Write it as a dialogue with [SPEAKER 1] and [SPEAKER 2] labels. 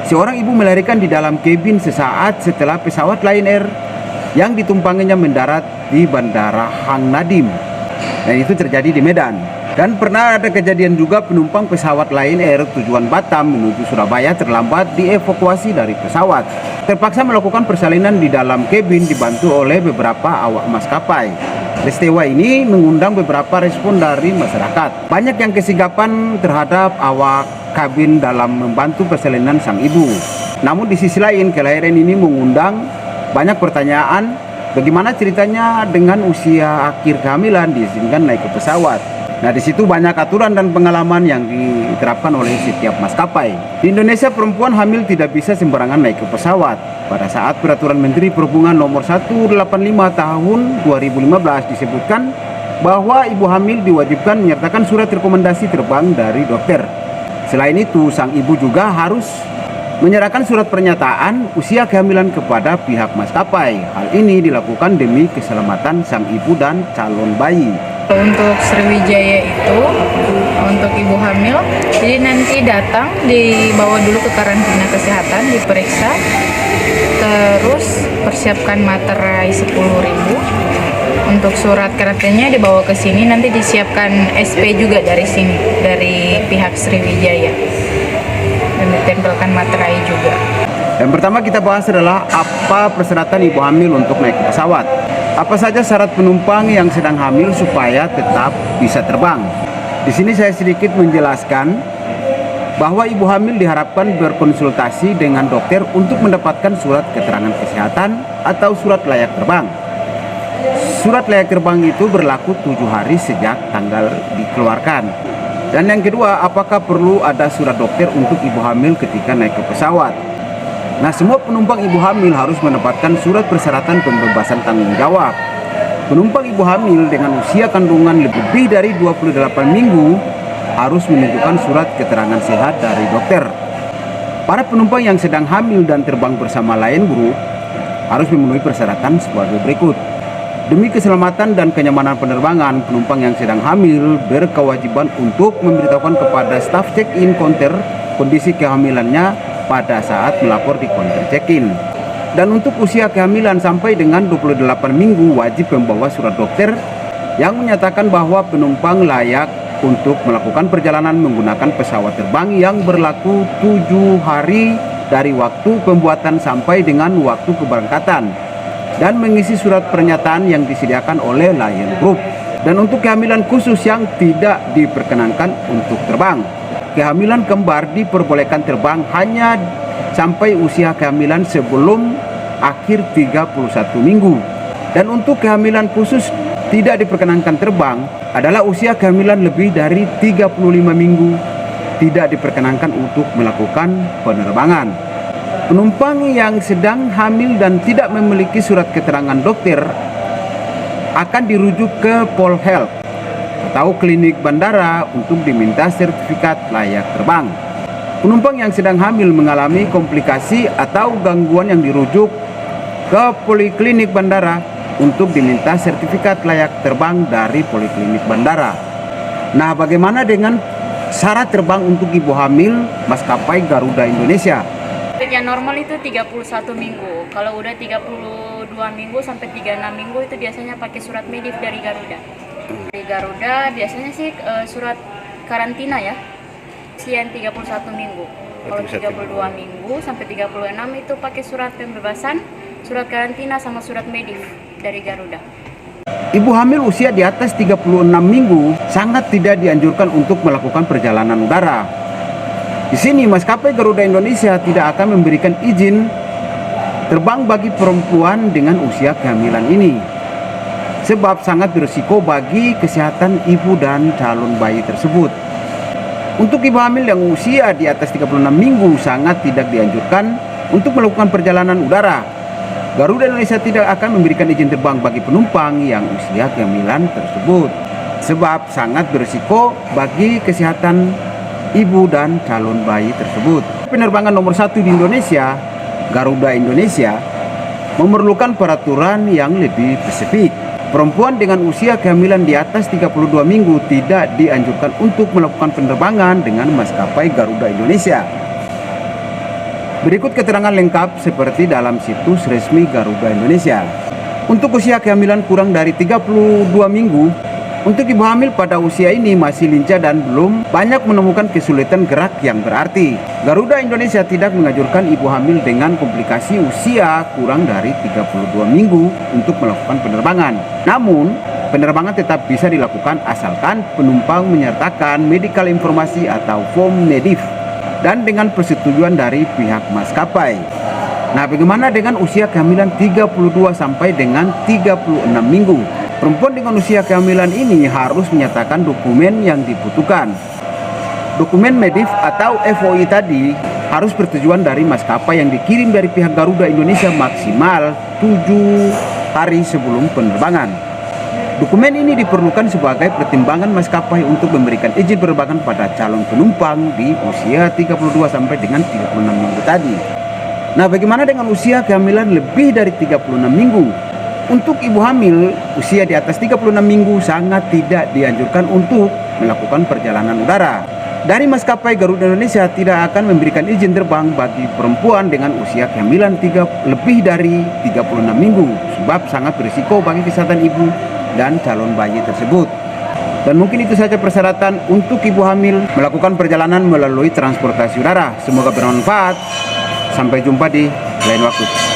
[SPEAKER 1] Seorang ibu melahirkan di dalam kabin sesaat setelah pesawat Lion Air yang ditumpanginya mendarat di Bandara Hang Nadim. Dan itu terjadi di Medan. Dan pernah ada kejadian juga penumpang pesawat Lion Air tujuan Batam menuju Surabaya terlambat dievakuasi dari pesawat. Terpaksa melakukan persalinan di dalam kabin dibantu oleh beberapa awak maskapai. Peristiwa ini mengundang beberapa respon dari masyarakat. Banyak yang kesigapan terhadap awak kabin dalam membantu persalinan sang ibu. Namun di sisi lain kelahiran ini mengundang banyak pertanyaan, bagaimana ceritanya dengan usia akhir kehamilan diizinkan naik ke pesawat. Nah, di situ banyak aturan dan pengalaman yang diterapkan oleh setiap maskapai. Di Indonesia, perempuan hamil tidak bisa sembarangan naik ke pesawat. Pada saat Peraturan Menteri Perhubungan Nomor 185 Tahun 2015 disebutkan bahwa ibu hamil diwajibkan menyertakan surat rekomendasi terbang dari dokter. Selain itu, sang ibu juga harus menyerahkan surat pernyataan usia kehamilan kepada pihak maskapai. Hal ini dilakukan demi keselamatan sang ibu dan calon bayi.
[SPEAKER 2] Untuk Sriwijaya itu, untuk ibu hamil, jadi nanti datang, dibawa dulu ke karantina kesehatan, diperiksa, terus persiapkan materai 10.000. Untuk surat karantinanya dibawa ke sini, nanti disiapkan SP juga dari sini, dari pihak Sriwijaya, dan ditempelkan materai juga.
[SPEAKER 1] Yang pertama kita bahas adalah apa persyaratan ibu hamil untuk naik ke pesawat. Apa saja syarat penumpang yang sedang hamil supaya tetap bisa terbang? Di sini saya sedikit menjelaskan bahwa ibu hamil diharapkan berkonsultasi dengan dokter untuk mendapatkan surat keterangan kesehatan atau surat layak terbang. Surat layak terbang itu berlaku 7 hari sejak tanggal dikeluarkan. Dan yang kedua, apakah perlu ada surat dokter untuk ibu hamil ketika naik ke pesawat? Nah, semua penumpang ibu hamil harus mendapatkan surat persyaratan pembebasan tanggung jawab. Penumpang ibu hamil dengan usia kandungan lebih dari 28 minggu harus menunjukkan surat keterangan sehat dari dokter. Para penumpang yang sedang hamil dan terbang bersama Lion Group harus memenuhi persyaratan sebagai berikut. Demi keselamatan dan kenyamanan penerbangan, penumpang yang sedang hamil berkewajiban untuk memberitahukan kepada staf check-in counter kondisi kehamilannya pada saat melapor di counter check-in. Dan untuk usia kehamilan sampai dengan 28 minggu wajib membawa surat dokter yang menyatakan bahwa penumpang layak untuk melakukan perjalanan menggunakan pesawat terbang yang berlaku 7 hari dari waktu pembuatan sampai dengan waktu keberangkatan, dan mengisi surat pernyataan yang disediakan oleh Lion Group. Dan untuk kehamilan khusus yang tidak diperkenankan untuk terbang, kehamilan kembar diperbolehkan terbang hanya sampai usia kehamilan sebelum akhir 31 minggu. Dan untuk kehamilan khusus tidak diperkenankan terbang adalah usia kehamilan lebih dari 35 minggu, tidak diperkenankan untuk melakukan penerbangan. Penumpang yang sedang hamil dan tidak memiliki surat keterangan dokter akan dirujuk ke Polhealth atau klinik bandara untuk diminta sertifikat layak terbang. Penumpang yang sedang hamil mengalami komplikasi atau gangguan yang dirujuk ke poliklinik bandara untuk diminta sertifikat layak terbang dari poliklinik bandara. Nah, bagaimana dengan syarat terbang untuk ibu hamil maskapai Garuda Indonesia?
[SPEAKER 2] Yang normal itu 31 minggu. Kalau udah 32 minggu sampai 36 minggu itu biasanya pakai surat medis dari Garuda. Di Garuda biasanya sih surat karantina ya, usia 31 minggu. Kalau 32 minggu sampai 36 itu pakai surat pembebasan, surat karantina sama surat medis dari Garuda.
[SPEAKER 1] Ibu hamil usia di atas 36 minggu sangat tidak dianjurkan untuk melakukan perjalanan udara. Di sini maskapai Garuda Indonesia tidak akan memberikan izin terbang bagi perempuan dengan usia kehamilan ini, sebab sangat berisiko bagi kesehatan ibu dan calon bayi tersebut. Untuk ibu hamil yang usia di atas 36 minggu sangat tidak dianjurkan untuk melakukan perjalanan udara. Garuda Indonesia tidak akan memberikan izin terbang bagi penumpang yang usia kehamilan tersebut, sebab sangat berisiko bagi kesehatan ibu dan calon bayi tersebut. Penerbangan nomor 1 di Indonesia, Garuda Indonesia, memerlukan peraturan yang lebih spesifik. Perempuan dengan usia kehamilan di atas 32 minggu tidak dianjurkan untuk melakukan penerbangan dengan maskapai Garuda Indonesia. Berikut keterangan lengkap seperti dalam situs resmi Garuda Indonesia. Untuk usia kehamilan kurang dari 32 minggu, untuk ibu hamil pada usia ini masih lincah dan belum banyak menemukan kesulitan gerak yang berarti. Garuda Indonesia tidak menganjurkan ibu hamil dengan komplikasi usia kurang dari 32 minggu untuk melakukan penerbangan. Namun, penerbangan tetap bisa dilakukan asalkan penumpang menyertakan medical informasi atau form medif dan dengan persetujuan dari pihak maskapai. Nah, bagaimana dengan usia kehamilan 32 sampai dengan 36 minggu? Perempuan dengan usia kehamilan ini harus menyatakan dokumen yang dibutuhkan. Dokumen medif atau FOI tadi harus persetujuan dari maskapai yang dikirim dari pihak Garuda Indonesia maksimal 7 hari sebelum penerbangan. Dokumen ini diperlukan sebagai pertimbangan maskapai untuk memberikan izin penerbangan pada calon penumpang di usia 32 sampai dengan 36 minggu tadi. Nah, bagaimana dengan usia kehamilan lebih dari 36 minggu? Untuk ibu hamil usia di atas 36 minggu sangat tidak dianjurkan untuk melakukan perjalanan udara. Dari maskapai Garuda Indonesia tidak akan memberikan izin terbang bagi perempuan dengan usia kehamilan lebih dari 36 minggu sebab sangat berisiko bagi kesehatan ibu dan calon bayi tersebut. Dan mungkin itu saja persyaratan untuk ibu hamil melakukan perjalanan melalui transportasi udara. Semoga bermanfaat. Sampai jumpa di lain waktu.